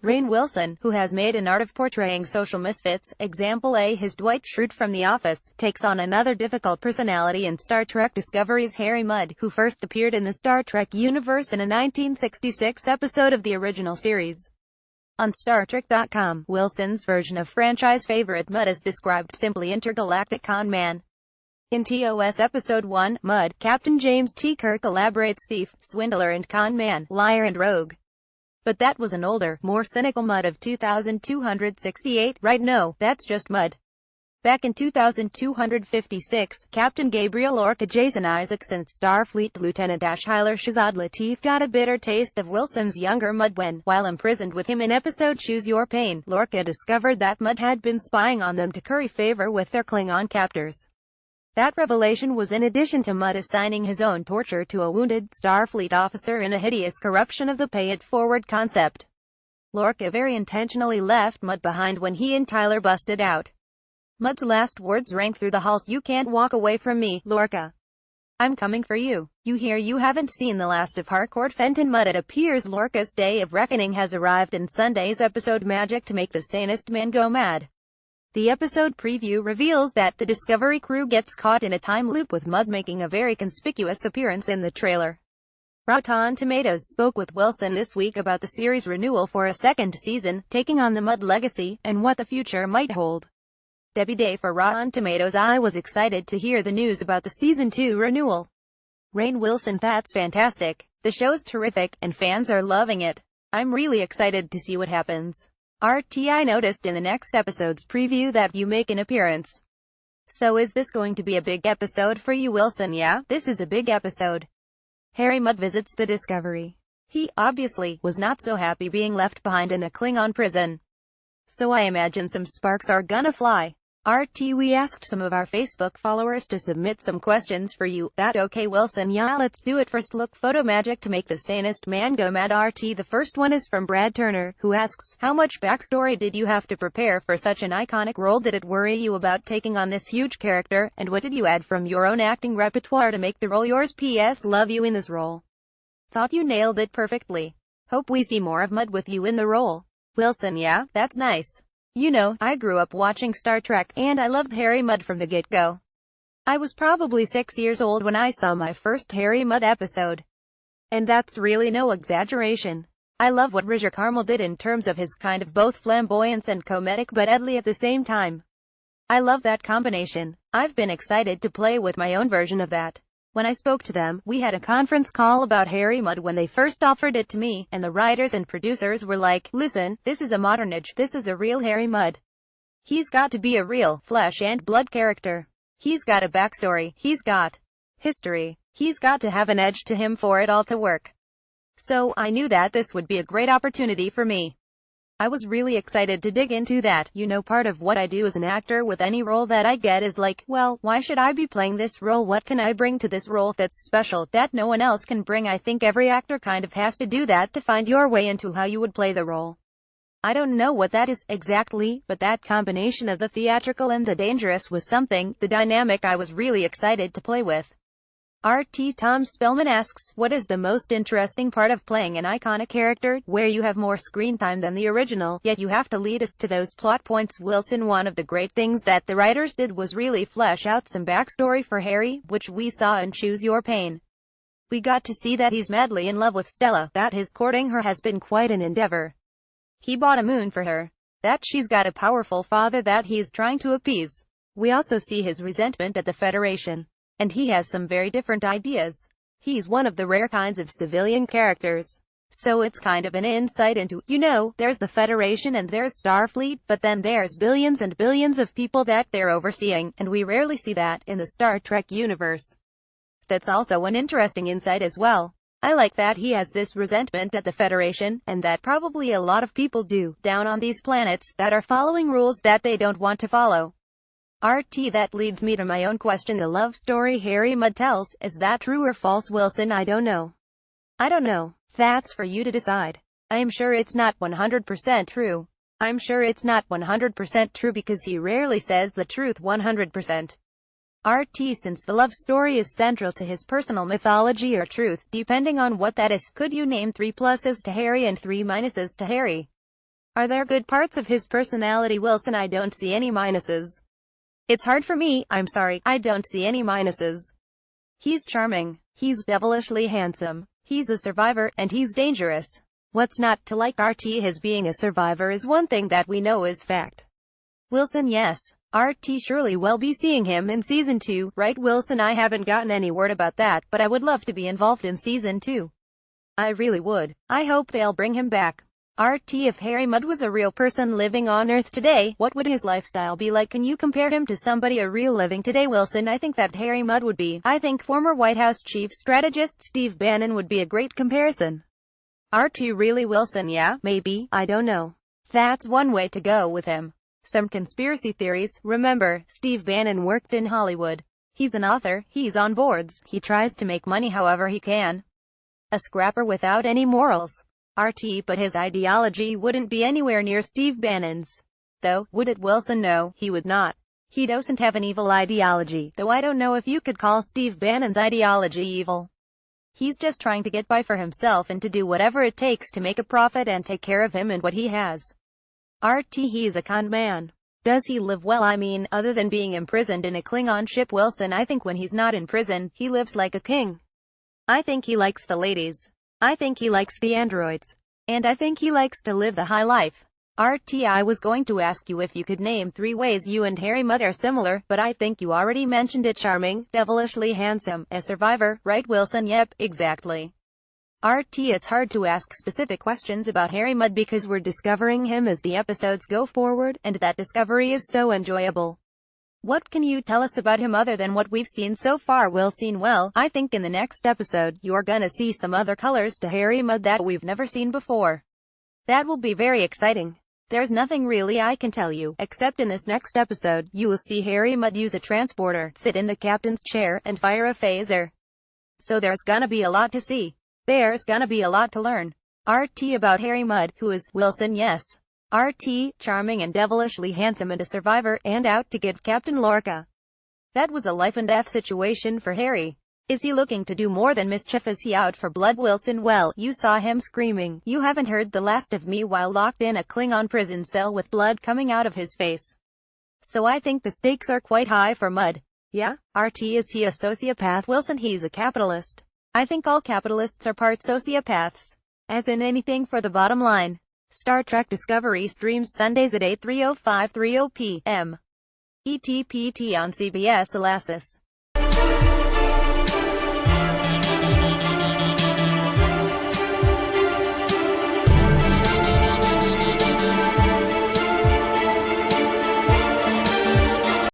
Rainn Wilson, who has made an art of portraying social misfits, example A. His Dwight Schrute from The Office, takes on another difficult personality in Star Trek Discovery's Harry Mudd, who first appeared in the Star Trek universe in a 1966 episode of the original series. On StarTrek.com, Wilson's version of franchise favorite Mudd is described simply intergalactic con man. In TOS Episode 1, Mudd, Captain James T. Kirk elaborates thief, swindler and con man, liar and rogue. But that was an older, more cynical Mudd of 2268, right? No, that's just Mudd. Back in 2256, Captain Gabriel Orca Jason Isaacs and Starfleet Lieutenant Ashhiler Shazad Latif got a bitter taste of Wilson's younger Mudd when, while imprisoned with him in episode Choose Your Pain, Lorca discovered that Mudd had been spying on them to curry favor with their Klingon captors. That revelation was in addition to Mudd assigning his own torture to a wounded Starfleet officer in a hideous corruption of the pay-it-forward concept. Lorca very intentionally left Mudd behind when he and Tyler busted out. Mudd's last words rang through the halls: "You can't walk away from me, Lorca. I'm coming for you. You hear? You haven't seen the last of Harcourt Fenton Mudd." It appears Lorca's day of reckoning has arrived in Sunday's episode Magic to Make the Sanest Man Go Mad. The episode preview reveals that the Discovery crew gets caught in a time loop, with Mudd making a very conspicuous appearance in the trailer. Rotten Tomatoes spoke with Wilson this week about the series renewal for a second season, taking on the Mudd legacy, and what the future might hold. Debbie Day for Rotten Tomatoes: "I was excited to hear the news about the Season 2 renewal. Rainn Wilson: That's fantastic. The show's terrific, and fans are loving it. I'm really excited to see what happens. I noticed in the next episode's preview that you make an appearance. So is this going to be a big episode for you, Wilson?" "Yeah, this is a big episode. Harry Mudd visits the Discovery. He, obviously, was not so happy being left behind in a Klingon prison. So I imagine some sparks are gonna fly. We asked some of our Facebook followers to submit some questions for you. That okay, Wilson?" "Yeah, let's do it. First look photo Magic to Make the Sanest Man Go Mad." The first one is from Brad Turner, who asks, "How much backstory did you have to prepare for such an iconic role? Did it worry you about taking on this huge character? And what did you add from your own acting repertoire to make the role yours? P.S. Love you in this role. Thought you nailed it perfectly. Hope we see more of Mudd with you in the role." Wilson: "Yeah, that's nice. You know, I grew up watching Star Trek, and I loved Harry Mudd from the get-go. I was probably 6 years old when I saw my first Harry Mudd episode. And that's really no exaggeration. I love what Roger Carmel did in terms of his kind of both flamboyance and comedic but deadly at the same time. I love that combination. I've been excited to play with my own version of that. When I spoke to them, we had a conference call about Harry Mudd when they first offered it to me, and the writers and producers were like, listen, this is a modern age, this is a real Harry Mudd. He's got to be a real, flesh and blood character. He's got a backstory, he's got history, he's got to have an edge to him for it all to work. So, I knew that this would be a great opportunity for me. I was really excited to dig into that. You know, part of what I do as an actor with any role that I get is like, well, why should I be playing this role? What can I bring to this role that's special, that no one else can bring? I think every actor kind of has to do that to find your way into how you would play the role. I don't know what that is exactly, but that combination of the theatrical and the dangerous was something, the dynamic I was really excited to play with." Tom Spellman asks, what is the most interesting part of playing an iconic character, where you have more screen time than the original, yet you have to lead us to those plot points? Wilson: One of the great things that the writers did was really flesh out some backstory for Harry, which we saw in Choose Your Pain. We got to see that he's madly in love with Stella, that his courting her has been quite an endeavor. He bought a moon for her, that she's got a powerful father that he's trying to appease. We also see his resentment at the Federation. And he has some very different ideas. He's one of the rare kinds of civilian characters. So it's kind of an insight into, you know, there's the Federation and there's Starfleet, but then there's billions and billions of people that they're overseeing, and we rarely see that in the Star Trek universe. That's also an interesting insight as well. I like that he has this resentment at the Federation, and that probably a lot of people do, down on these planets, that are following rules that they don't want to follow. That leads me to my own question. The love story Harry Mudd tells, is that true or false? Wilson: I don't know. I don't know. That's for you to decide. I am sure it's not 100% true. I'm sure it's not 100% true because he rarely says the truth 100%. Since the love story is central to his personal mythology or truth, depending on what that is, could you name 3 pluses to Harry and 3 minuses to Harry? Are there good parts of his personality? Wilson: I don't see any minuses. It's hard for me, I'm sorry, I don't see any minuses. He's charming. He's devilishly handsome. He's a survivor, and he's dangerous. What's not to like? RT his being a survivor is one thing that we know is fact. Wilson: yes. RT surely we'll be seeing him in season 2, right? Wilson: I haven't gotten any word about that, but I would love to be involved in season 2. I really would. I hope they'll bring him back. RT if Harry Mudd was a real person living on Earth today, what would his lifestyle be like? Can you compare him to somebody a real living today? Wilson: I think that Harry Mudd would be. I think former White House chief strategist Steve Bannon would be a great comparison. RT really? Wilson: yeah, maybe, I don't know. That's one way to go with him. Some conspiracy theories. Remember, Steve Bannon worked in Hollywood. He's an author, he's on boards, he tries to make money however he can. A scrapper without any morals. RT but his ideology wouldn't be anywhere near Steve Bannon's. Though, would it? Wilson: no, he would not. He doesn't have an evil ideology, though I don't know if you could call Steve Bannon's ideology evil. He's just trying to get by for himself and to do whatever it takes to make a profit and take care of him and what he has. RT he's a con man. Does he live well? I mean, other than being imprisoned in a Klingon ship? Wilson: I think when he's not in prison, he lives like a king. I think he likes the ladies. I think he likes the androids. And I think he likes to live the high life. RT I was going to ask you if you could name 3 ways you and Harry Mudd are similar, but I think you already mentioned it. Charming, devilishly handsome, a survivor, right? Wilson: yep, exactly. RT it's hard to ask specific questions about Harry Mudd because we're discovering him as the episodes go forward, and that discovery is so enjoyable. What can you tell us about him other than what we've seen so far? Wilson: well, I think in the next episode, you're gonna see some other colors to Harry Mudd that we've never seen before. That will be very exciting. There's nothing really I can tell you, except in this next episode, you will see Harry Mudd use a transporter, sit in the captain's chair, and fire a phaser. So there's gonna be a lot to see. There's gonna be a lot to learn. RT about Harry Mudd, who is, Wilson: yes. RT, charming and devilishly handsome and a survivor, and out to get Captain Lorca. That was a life-and-death situation for Harry. Is he looking to do more than mischief? Is he out for blood? Wilson: well, you saw him screaming. You haven't heard the last of me while locked in a Klingon prison cell with blood coming out of his face. So I think the stakes are quite high for Mudd. Yeah? RT is he a sociopath? Wilson: he's a capitalist. I think all capitalists are part sociopaths. As in anything for the bottom line. Star Trek Discovery streams Sundays at 8:30 p.m. ETPT on CBS All Access.